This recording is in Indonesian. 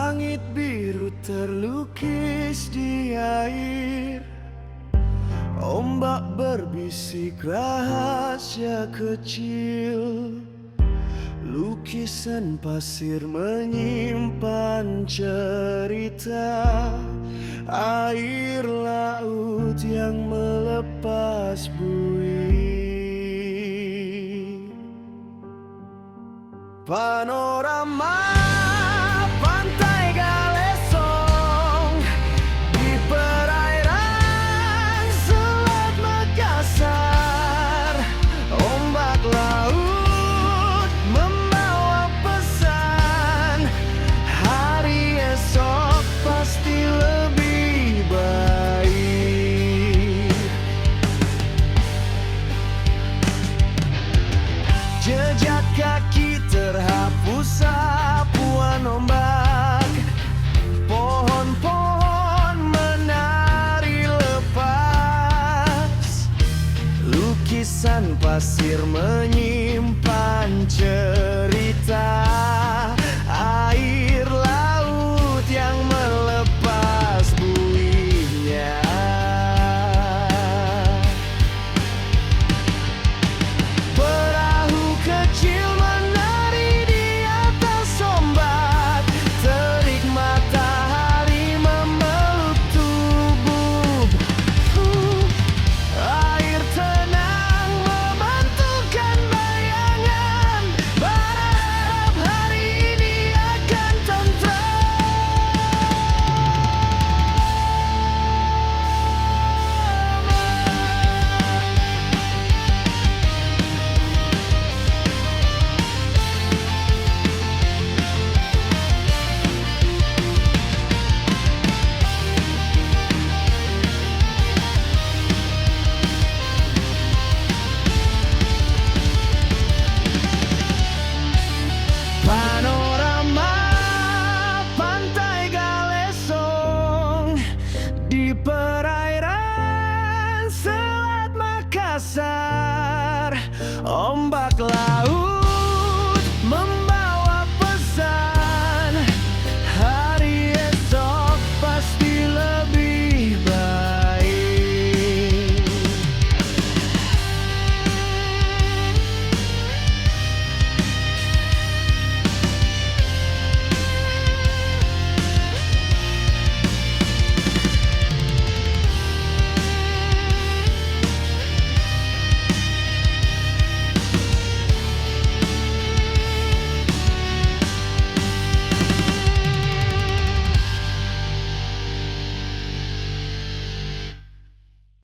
Langit biru terlukis di air, ombak berbisik rahasia kecil. Lukisan pasir menyimpan cerita air laut yang melepas buih. Panorama pantai Galesong di perairan Selat Makassar. Ombak laut membawa pesan, hari esok pasti lebih baik. Jejak kaki terhapus sapuan ombak, pohon-pohon menari lepas. Lukisan pasir menyimpan cerita air laut yang melepas buihnya. Perahu kecil menari di atas ombak, terik matahari memeluk tubuh. Air tenang memantulkan bayangan, berharap hari ini akan Panorama pantai Galesong di perairan Selat Makassar. Ombak laut